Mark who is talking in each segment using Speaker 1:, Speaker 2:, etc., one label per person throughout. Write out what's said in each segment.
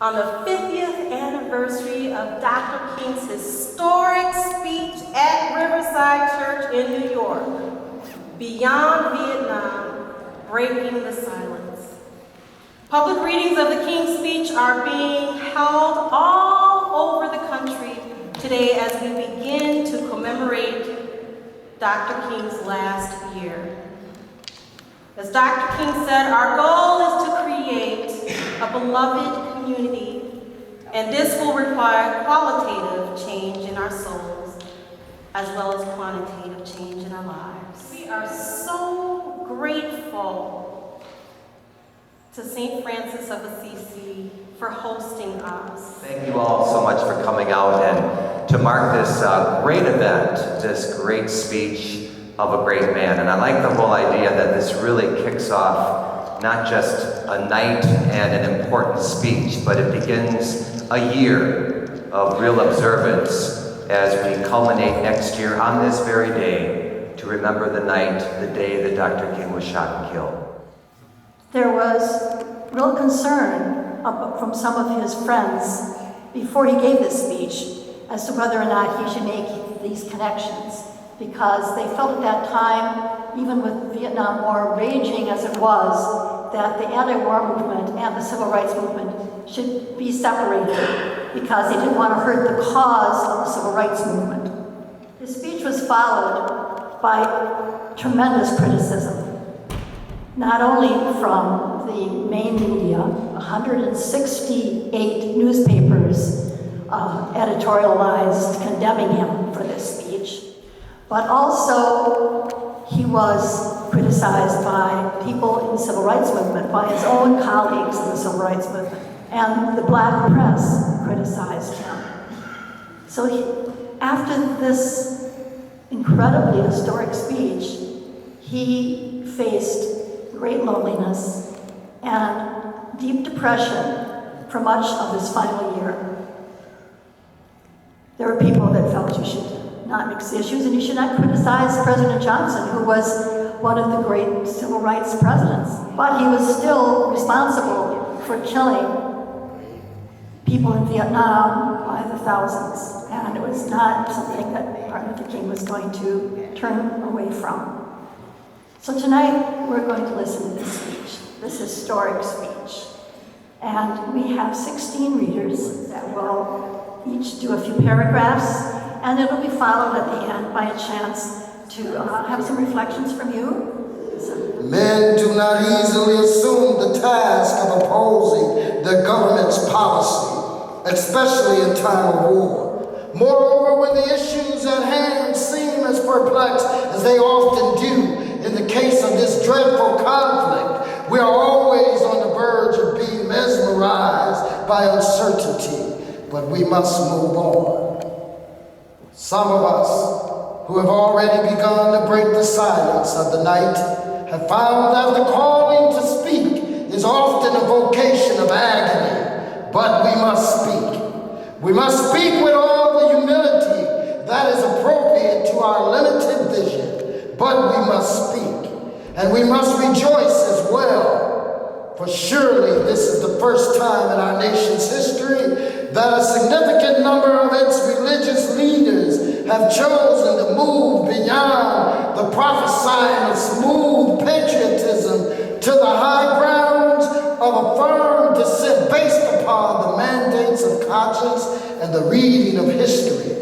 Speaker 1: on the 50th anniversary of Dr. King's historic speech at Riverside Church in New York, Beyond Vietnam, Breaking the Silence. Public readings of the King's speech are being held all over the country today as we begin to commemorate Dr. King's last year. As Dr. King said, our goal is to create a beloved community, and this will require qualitative change in our souls as well as quantitative change in our lives. We are so grateful to St. Francis of Assisi for hosting us.
Speaker 2: Thank you all so much for coming out and to mark this great event, this great speech of a great man. And I like the whole idea that this really kicks off not just a night and an important speech, but it begins a year of real observance as we culminate next year on this very day to remember the night, the day that Dr. King was shot and killed.
Speaker 3: There was real concern from some of his friends before he gave this speech as to whether or not he should make these connections, because they felt at that time, even with the Vietnam War raging as it was, that the anti-war movement and the civil rights movement should be separated because they didn't want to hurt the cause of the civil rights movement. His speech was followed by tremendous criticism, not only from the main media, 168 newspapers editorialized condemning him for this speech, but also he was criticized by people in the civil rights movement, by his own colleagues in the civil rights movement, and the black press criticized him. So after this incredibly historic speech, he faced great loneliness and deep depression for much of his final year. There were people that felt you should not mix issues and you should not criticize President Johnson, who was one of the great civil rights presidents. But he was still responsible for killing people in Vietnam by the thousands. And it was not something that Martin Luther King was going to turn away from. So tonight, we're going to listen to this speech, this historic speech. And we have 16 readers that will each do a few paragraphs, and it'll be followed at the end by a chance to have some reflections from you.
Speaker 4: Men do not easily assume the task of opposing the government's policy, especially in time of war. Moreover, when the issues at hand seem as perplexed as they often do in the case of this dreadful conflict, we are always on the verge of being mesmerized by uncertainty, but we must move on. Some of us who have already begun to break the silence of the night have found that the calling to speak is often a vocation of agony, but we must speak. We must speak with all the humility that is appropriate to our limited vision, but we must speak, and we must rejoice as well, for surely this is the first time in our nation's history that a significant number of its religious leaders have chosen to move beyond the prophesying of smooth patriotism to the high grounds of a firm dissent based upon the mandates of conscience and the reading of history.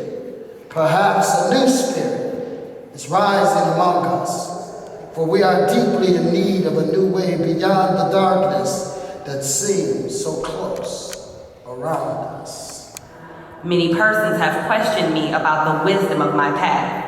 Speaker 4: Perhaps a new spirit is rising among us, for we are deeply in need of a new way beyond the darkness that seems so close around us.
Speaker 5: Many persons have questioned me about the wisdom of my path.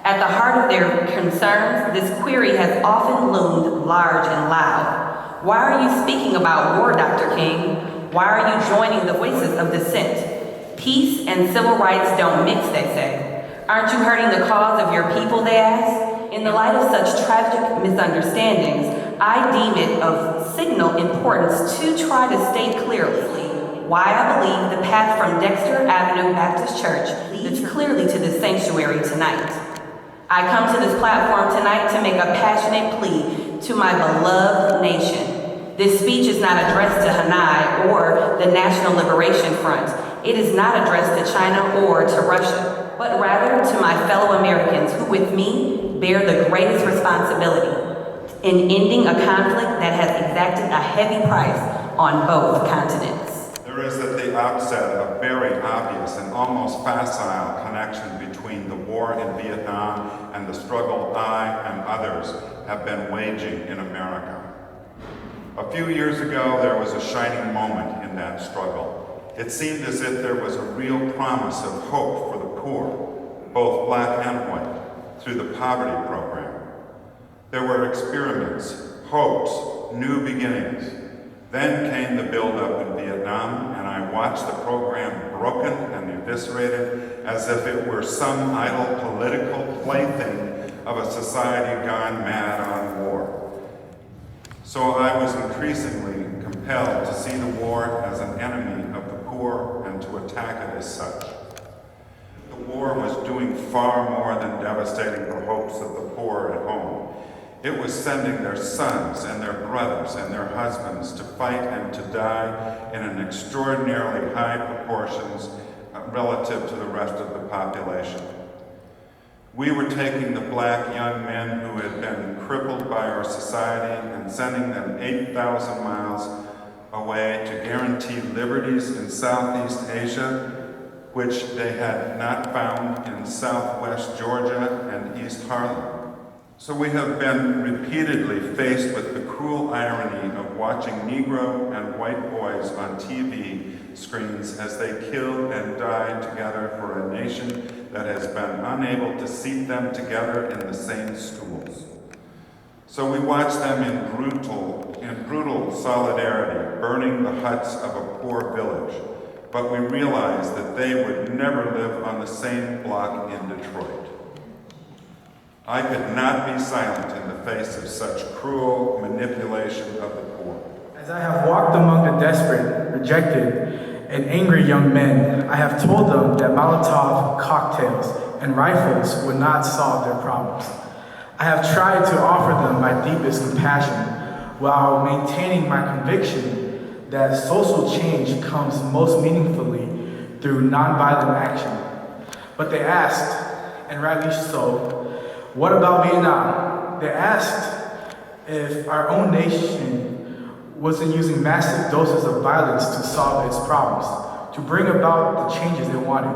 Speaker 5: At the heart of their concerns, this query has often loomed large and loud. Why are you speaking about war, Dr. King? Why are you joining the voices of dissent? Peace and civil rights don't mix, they say. Aren't you hurting the cause of your people, they ask? In the light of such tragic misunderstandings, I deem it of signal importance to try to state clearly why I believe the path from Dexter Avenue Baptist Church leads clearly to this sanctuary tonight. I come to this platform tonight to make a passionate plea to my beloved nation. This speech is not addressed to Hanai or the National Liberation Front. It is not addressed to China or to Russia, but rather to my fellow Americans who with me bear the greatest responsibility in ending a conflict that has exacted a heavy price on both continents.
Speaker 6: There is at the outset a very obvious and almost facile connection between the war in Vietnam and the struggle I and others have been waging in America. A few years ago, there was a shining moment in that struggle. It seemed as if there was a real promise of hope for the poor, both black and white, through the poverty program. There were experiments, hopes, new beginnings. Then came the buildup in Vietnam, and I watched the program broken and eviscerated as if it were some idle political plaything of a society gone mad on war. So I was increasingly compelled to see the war as an enemy of the poor and to attack it as such. The war was doing far more than devastating the hopes of the poor at home. It was sending their sons and their brothers and their husbands to fight and to die in an extraordinarily high proportions relative to the rest of the population. We were taking the black young men who had been crippled by our society and sending them 8,000 miles away to guarantee liberties in Southeast Asia, which they had not found in Southwest Georgia and East Harlem. So we have been repeatedly faced with the cruel irony of watching Negro and white boys on TV screens as they killed and died together for a nation that has been unable to seat them together in the same schools. So we watch them in brutal solidarity, burning the huts of a poor village, but we realize that they would never live on the same block in Detroit. I could not be silent in the face of such cruel manipulation of the poor.
Speaker 7: As I have walked among the desperate, rejected, and angry young men, I have told them that Molotov cocktails and rifles would not solve their problems. I have tried to offer them my deepest compassion while maintaining my conviction that social change comes most meaningfully through nonviolent action. But they asked, and rightly so, what about Vietnam? They asked if our own nation wasn't using massive doses of violence to solve its problems, to bring about the changes they wanted.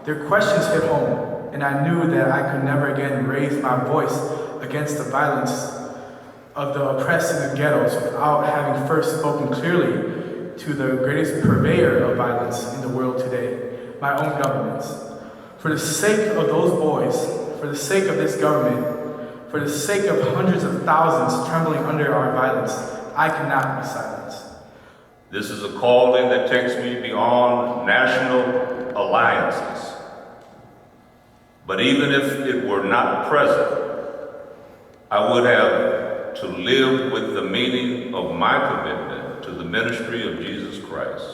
Speaker 7: Their questions hit home, and I knew that I could never again raise my voice against the violence of the oppressed in the ghettos without having first spoken clearly to the greatest purveyor of violence in the world today, my own governments. For the sake of those boys, for the sake of this government, for the sake of hundreds of thousands trembling under our violence, I cannot be silenced.
Speaker 8: This is a calling that takes me beyond national alliances. But even if it were not present, I would have to live with the meaning of my commitment to the ministry of Jesus Christ.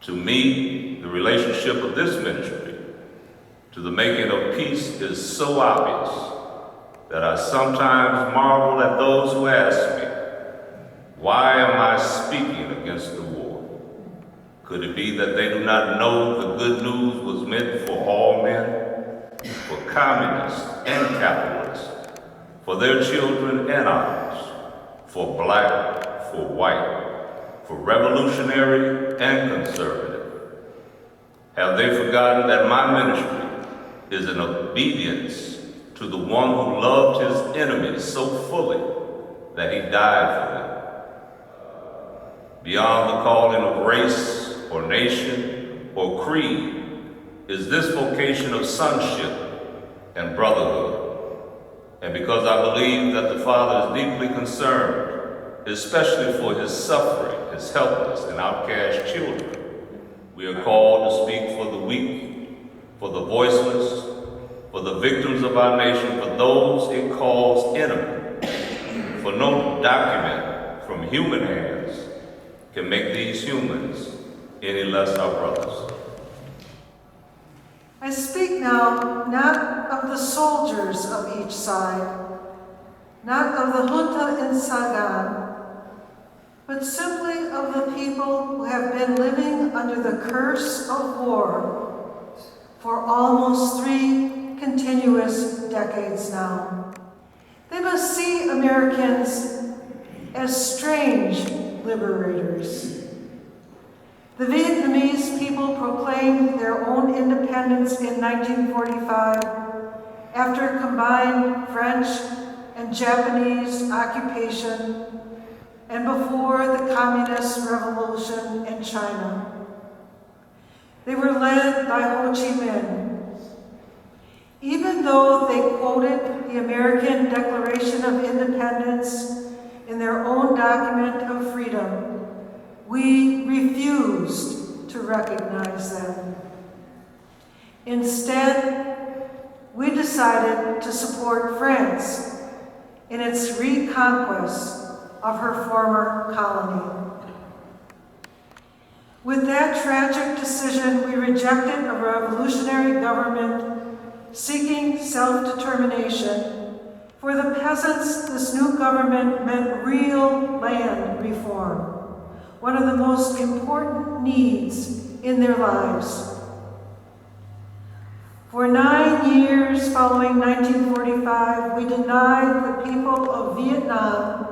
Speaker 8: To me, the relationship of this ministry to the making of peace is so obvious that I sometimes marvel at those who ask me, why am I speaking against the war? Could it be that they do not know the good news was meant for all men, for communists and capitalists, for their children and ours, for black, for white, for revolutionary and conservative? Have they forgotten that my ministry is in obedience to the one who loved his enemies so fully that he died for them? Beyond the calling of race or nation or creed is this vocation of sonship and brotherhood. And because I believe that the Father is deeply concerned, especially for his suffering, his helpless and outcast children, we are called to speak for the weak, for the voiceless, for the victims of our nation, for those it calls enemy. For no document from human hands can make these humans any less our brothers.
Speaker 9: I speak now not of the soldiers of each side, not of the junta in Saigon, but simply of the people who have been living under the curse of war for almost 3 continuous decades now. They must see Americans as strange liberators. The Vietnamese people proclaimed their own independence in 1945 after combined French and Japanese occupation and before the Communist Revolution in China. They were led by Ho Chi Minh. Even though they quoted the American Declaration of Independence in their own document of freedom, we refused to recognize them. Instead, we decided to support France in its reconquest of her former colony. With that tragic decision, we rejected a revolutionary government seeking self-determination. For the peasants, this new government meant real land reform, one of the most important needs in their lives. For 9 years following 1945, we denied the people of Vietnam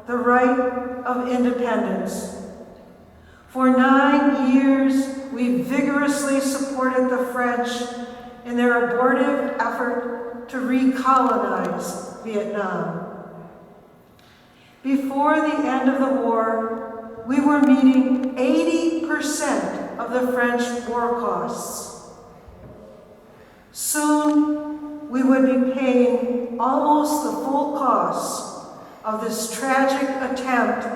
Speaker 9: the right of independence. For 9 years, we vigorously supported the French in their abortive effort to recolonize Vietnam. Before the end of the war, we were meeting 80% of the French war costs. Soon, we would be paying almost the full cost of this tragic attempt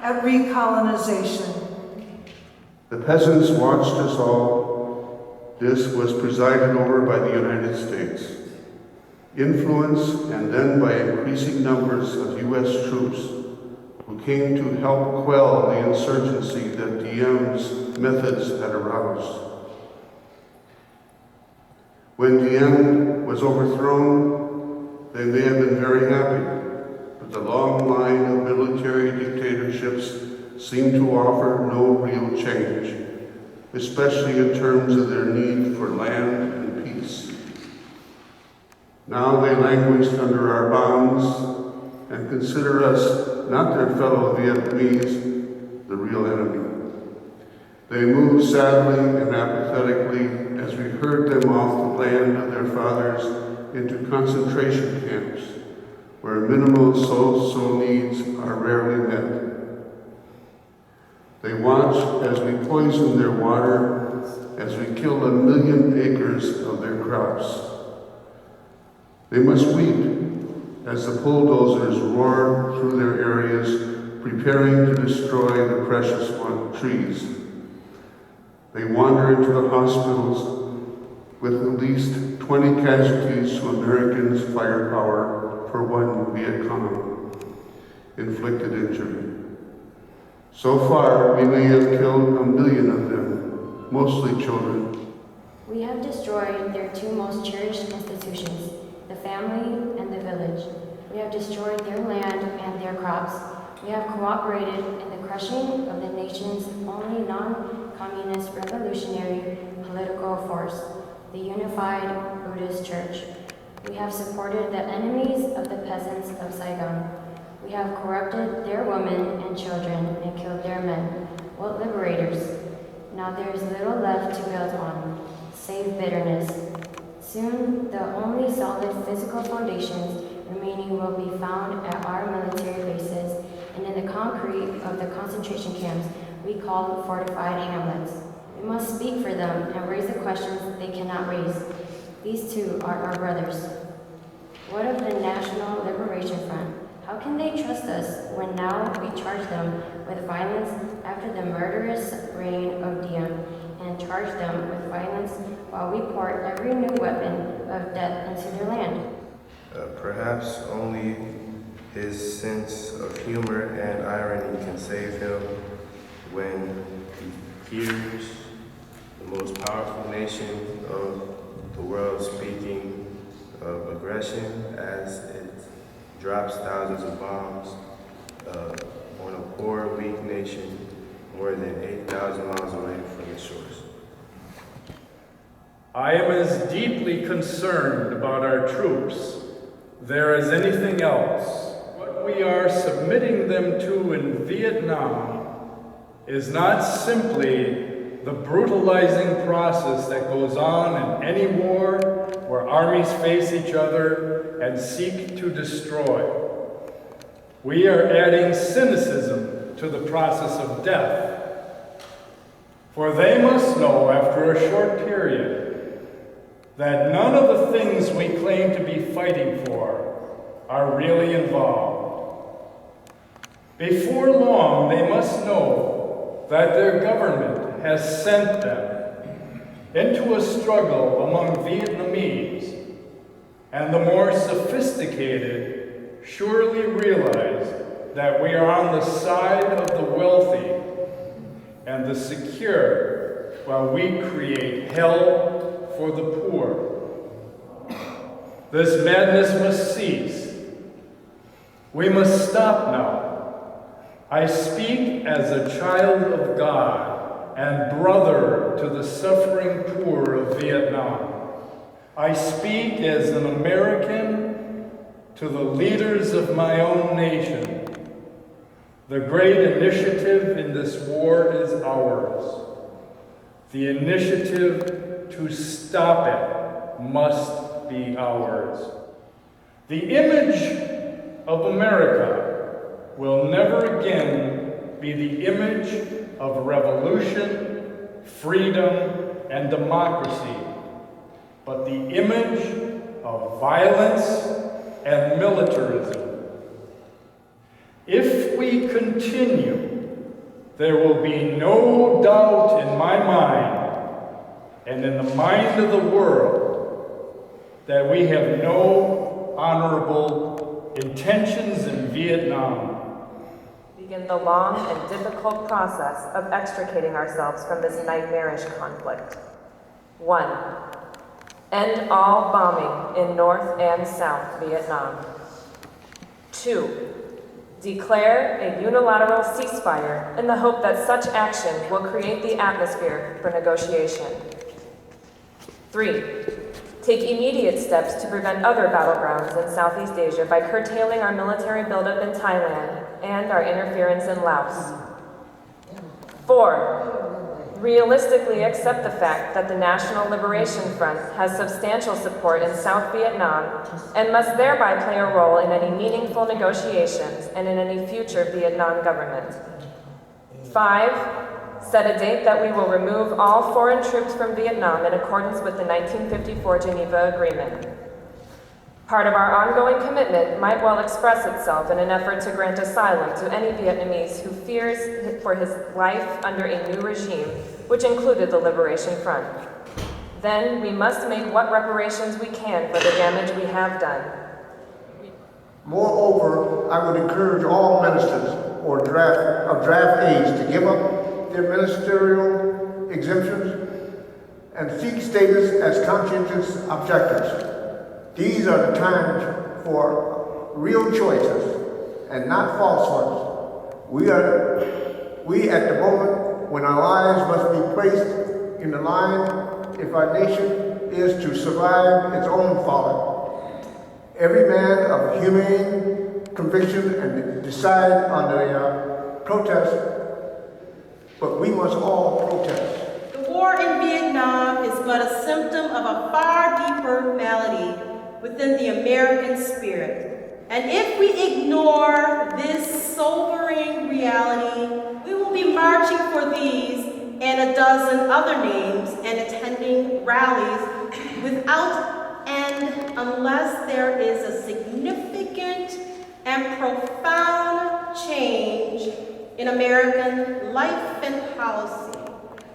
Speaker 9: at recolonization.
Speaker 10: The peasants watched us all. This was presided over by the United States. Influenced and then by increasing numbers of U.S. troops who came to help quell the insurgency that Diem's methods had aroused. When Diem was overthrown, they may have been very happy, but the long line of military dictatorships seemed to offer no real change, especially in terms of their need for land and peace. Now they languished under our bounds and consider us, not their fellow Vietnamese, the real enemy. They moved sadly and apathetically as we herd them off the land of their fathers into concentration camps, where minimal social needs are rarely met. They watch as we poison their water, as we kill 1 million acres of their crops. They must weep as the bulldozers roar through their areas, preparing to destroy the precious trees. They wander into the hospitals with at least 20 casualties to Americans' firepower for 1 Viet Cong inflicted injury. So far, we may have killed 1 million of them, mostly children.
Speaker 11: We have destroyed their 2 most cherished institutions, the family and the village. We have destroyed their land and their crops. We have cooperated in the crushing of the nation's only non-communist revolutionary political force, the Unified Buddhist Church. We have supported the enemies of the peasants of Saigon. We have corrupted their women and children and killed their men. What liberators! Now there is little left to build on, save bitterness. Soon, the only solid physical foundations remaining will be found at our military bases and in the concrete of the concentration camps we call fortified hamlets. We must speak for them and raise the questions they cannot raise. These too are our brothers. What of the National Liberation Front? How can they trust us when now we charge them with violence after the murderous reign of Diem, and charge them with violence while we pour every new weapon of death into their land?
Speaker 12: Perhaps only his sense of humor and irony can save him when he hears the most powerful nation of the world speaking of aggression as it drops thousands of bombs on a poor, weak nation more than 8,000 miles away from its shores.
Speaker 13: I am as deeply concerned about our troops there as anything else. What we are submitting them to in Vietnam is not simply the brutalizing process that goes on in any war where armies face each other and seek to destroy. We are adding cynicism to the process of death. For they must know after a short period that none of the things we claim to be fighting for are really involved. Before long, they must know that their government has sent them into a struggle among Vietnamese, and the more sophisticated surely realize that we are on the side of the wealthy and the secure while we create hell for the poor. This madness must cease. We must stop now. I speak as a child of God and brother to the suffering poor of Vietnam. I speak as an American to the leaders of my own nation. The great initiative in this war is ours. The initiative to stop it must be ours. The image of America will never again be the image of revolution, freedom, and democracy, but the image of violence and militarism. If we continue, there will be no doubt in my mind and in the mind of the world that we have no honorable intentions in Vietnam.
Speaker 14: Begin the long and difficult process of extricating ourselves from this nightmarish conflict. 1. End all bombing in North and South Vietnam. 2. Declare a unilateral ceasefire in the hope that such action will create the atmosphere for negotiation. 3. Take immediate steps to prevent other battlegrounds in Southeast Asia by curtailing our military buildup in Thailand and our interference in Laos. 4. Realistically accept the fact that the National Liberation Front has substantial support in South Vietnam and must thereby play a role in any meaningful negotiations and in any future Vietnam government. 5. Set a date that we will remove all foreign troops from Vietnam in accordance with the 1954 Geneva Agreement. Part of our ongoing commitment might well express itself in an effort to grant asylum to any Vietnamese who fears for his life under a new regime, which included the Liberation Front. Then we must make what reparations we can for the damage we have done.
Speaker 4: Moreover, I would encourage all ministers or draft aides to give up their ministerial exemptions and seek status as conscientious objectors. These are the times for real choices and not false ones. We at the moment when our lives must be placed in the line if our nation is to survive its own falling. Every man of humane conviction and decide on the protest, but we must all protest.
Speaker 1: The war in Vietnam is but a symptom of a far deeper malady within the American spirit. And if we ignore this sobering reality, we will be marching for these and a dozen other names and attending rallies without end unless there is a significant and profound change in American life and policy.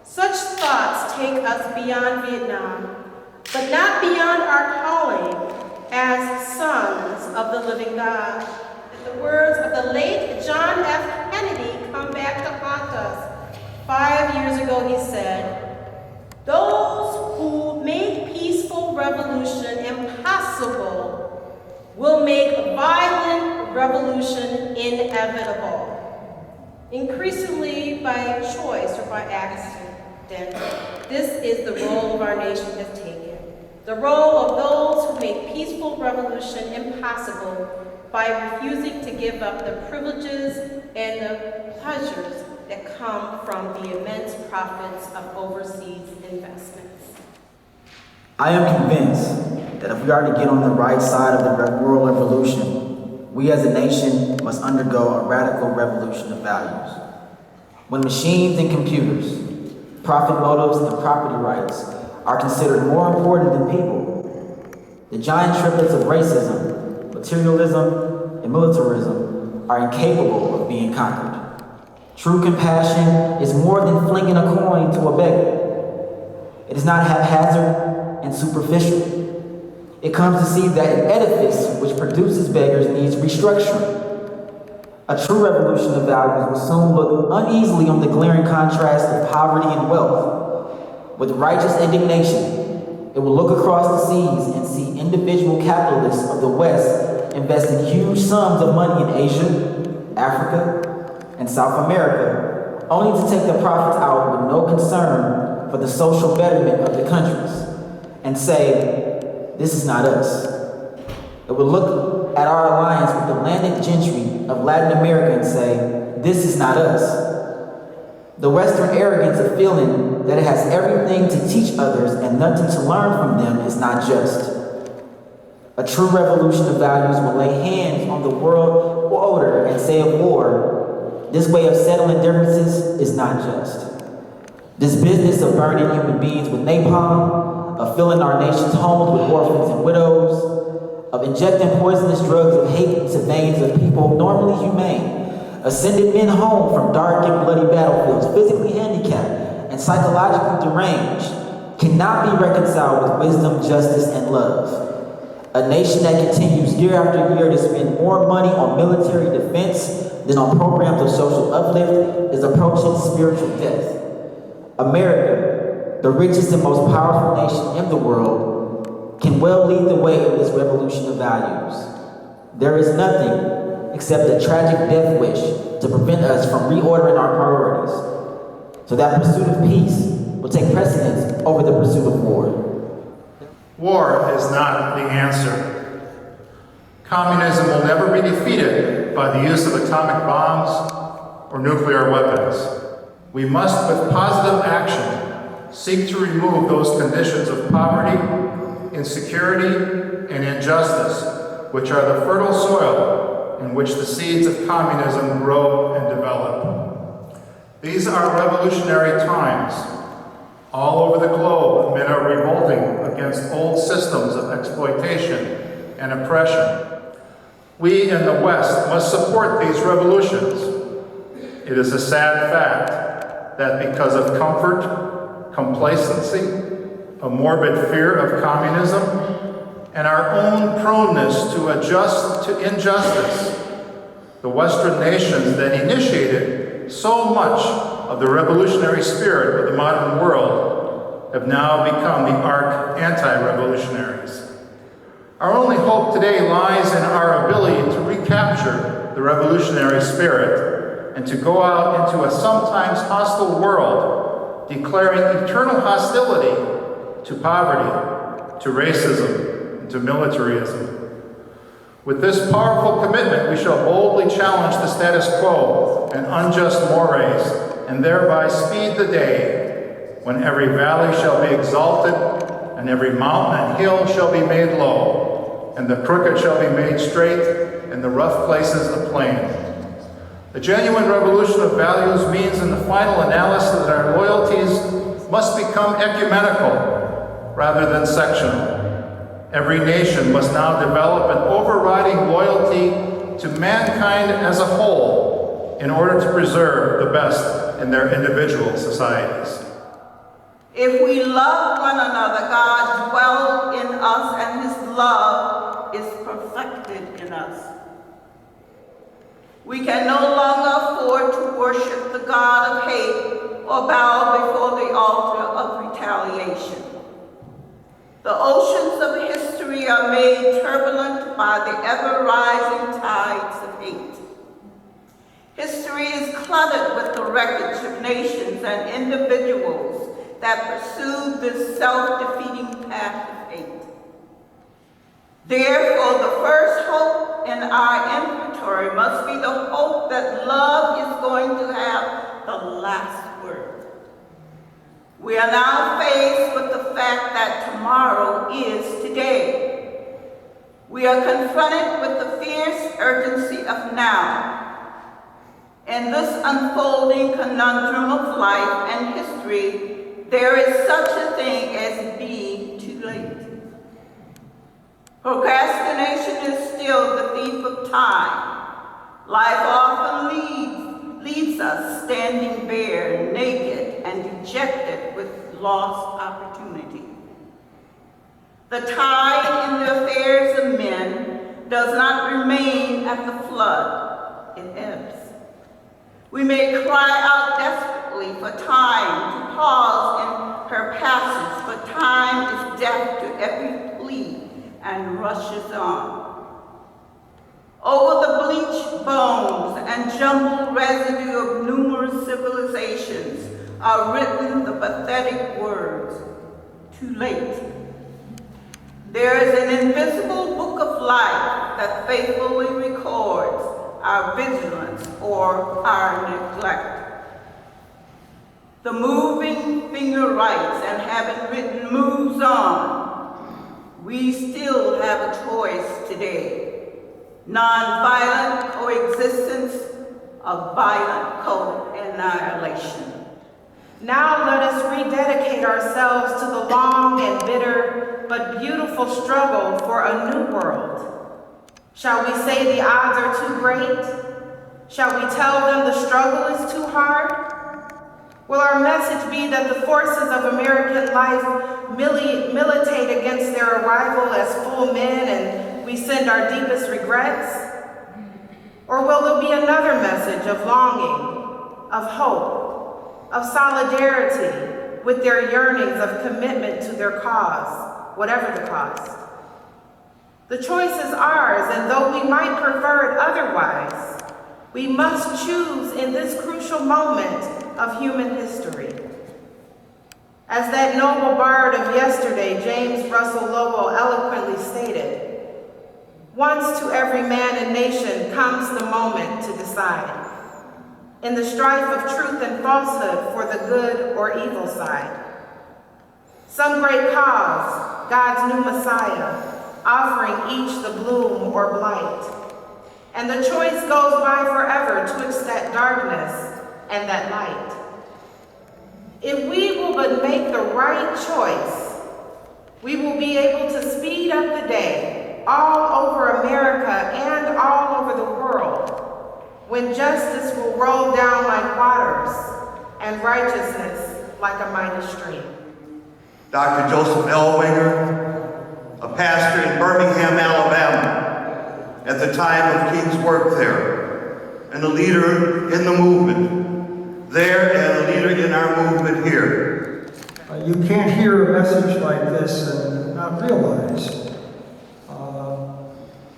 Speaker 1: Such thoughts take us beyond Vietnam, but not beyond our calling as sons of the living God. And the words of the late John F. Kennedy come back to haunt us. 5 years ago he said, "Those who make peaceful revolution impossible will make violent revolution inevitable." Increasingly by choice or by accident, this is the role of our nation has taken. The role of those who make peaceful revolution impossible by refusing to give up the privileges and the pleasures that come from the immense profits of overseas investments.
Speaker 15: I am convinced that if we are to get on the right side of the world revolution, we as a nation must undergo a radical revolution of values. When machines and computers, profit motives and property rights are considered more important than people, the giant triplets of racism, materialism, and militarism are incapable of being conquered. True compassion is more than flinging a coin to a beggar. It is not haphazard and superficial. It comes to see that an edifice which produces beggars needs restructuring. A true revolution of values will soon look uneasily on the glaring contrast of poverty and wealth. With righteous indignation, it will look across the seas and see individual capitalists of the West investing huge sums of money in Asia, Africa, and South America, only to take the profits out with no concern for the social betterment of the countries, and say, this is not us. It will look at our alliance with the landed gentry of Latin America and say, this is not us. The Western arrogance of feeling that it has everything to teach others and nothing to learn from them is not just. A true revolution of values will lay hands on the world order and say of war, this way of settling differences is not just. This business of burning human beings with napalm, of filling our nation's homes with orphans and widows, of injecting poisonous drugs of hate into veins of people normally humane, of sending men home from dark and bloody battlefields, physically handicapped and psychologically deranged, cannot be reconciled with wisdom, justice, and love. A nation that continues year after year to spend more money on military defense than on programs of social uplift is approaching spiritual death. America, the richest and most powerful nation in the world, can well lead the way in this revolution of values. There is nothing except a tragic death wish to prevent us from reordering our priorities, so that pursuit of peace will take precedence over the pursuit of war.
Speaker 16: War is not the answer. Communism will never be defeated by the use of atomic bombs or nuclear weapons. We must, with positive action, seek to remove those conditions of poverty, insecurity, and injustice, which are the fertile soil in which the seeds of communism grow and develop. These are revolutionary times. All over the globe, men are revolting against old systems of exploitation and oppression. We in the West must support these revolutions. It is a sad fact that because of comfort, complacency, a morbid fear of communism, and our own proneness to adjust to injustice, the Western nations that initiated so much of the revolutionary spirit of the modern world have now become the arch anti-revolutionaries. Our only hope today lies in our ability to recapture the revolutionary spirit and to go out into a sometimes hostile world, declaring eternal hostility to poverty, to racism, and to militarism. With this powerful commitment, we shall boldly challenge the status quo and unjust mores, and thereby speed the day when every valley shall be exalted, and every mountain and hill shall be made low, and the crooked shall be made straight, and the rough places a plain. The genuine revolution of values means in the final analysis that our loyalties must become ecumenical rather than sectional. Every nation must now develop an overriding loyalty to mankind as a whole in order to preserve the best in their individual societies.
Speaker 17: If we love one another, God dwells in us and his love is perfected in us. We can no longer afford to worship the God of hate or bow before the altar of retaliation. The oceans of history are made turbulent by the ever-rising tides of hate. History is cluttered with the wreckage of nations and individuals that pursued this self-defeating path of hate. Therefore, the first hope in our inventory must be the hope that love is going to have the last word. We are now faced with the fact that tomorrow is today. We are confronted with the fierce urgency of now. In this unfolding conundrum of life and history, there is such a thing as being too late. Procrastination is still the thief of time. Life often leaves us standing bare, naked, and dejected with lost opportunity. The tide in the affairs of men does not remain at the flood, it ebbs. We may cry out desperately for time to pause in her passage, but time is deaf to every plea and rushes on. Over the bleached bones and jumbled residue of numerous civilizations are written the pathetic words, too late. There is an invisible book of life that faithfully records our vigilance or our neglect. The moving finger writes, and having written moves on. We still have a choice today. Nonviolent coexistence of violent co-annihilation.
Speaker 1: Now let us rededicate ourselves to the long and bitter but beautiful struggle for a new world. Shall we say the odds are too great? Shall we tell them the struggle is too hard? Will our message be that the forces of American life militate against their arrival as full men and we send our deepest regrets? Or will there be another message of longing, of hope, of solidarity with their yearnings of commitment to their cause, whatever the cost? The choice is ours, and though we might prefer it otherwise, we must choose in this crucial moment of human history. As that noble bard of yesterday, James Russell Lowell, eloquently stated, once to every man and nation comes the moment to decide, in the strife of truth and falsehood for the good or evil side. Some great cause, God's new Messiah, offering each the bloom or blight. And the choice goes by forever twixt that darkness and that light. If we will but make the right choice, we will be able to speed up the day all over America and all over the world, when justice will roll down like waters and righteousness like a mighty stream.
Speaker 18: Dr. Joseph Ellwanger, a pastor in Birmingham, Alabama, at the time of King's work there, and a leader in the movement there and a leader in our movement here.
Speaker 19: You can't hear a message like this and not realize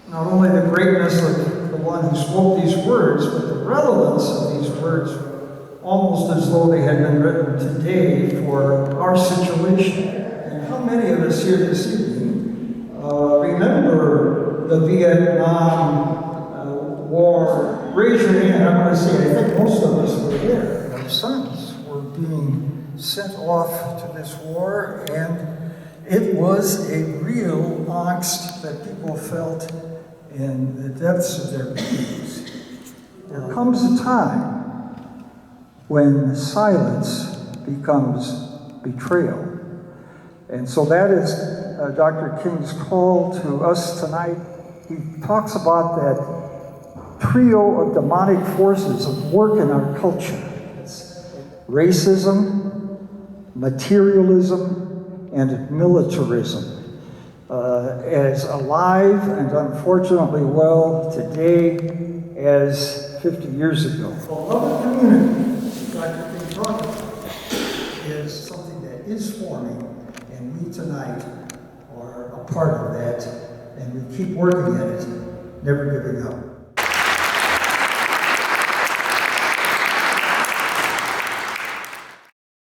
Speaker 19: not only the greatness of the one who spoke these words, but the relevance of these words, almost as though they had been written today for our situation. And how many of us here this evening remember the Vietnam War? Raise your hand. I'm going to say, I think most of us were there. Our sons were being sent off to this war, and it was a real angst that people felt in the depths of their beings. There comes a time when silence becomes betrayal. And so that is Dr. King's call to us tonight. He talks about that trio of demonic forces at work in our culture. It's racism, materialism, and militarism. As alive and unfortunately well today as 50 years ago. The love of community, Dr. King talked about, is something that is forming, and we tonight are a part of that, and we keep working at it, never giving up.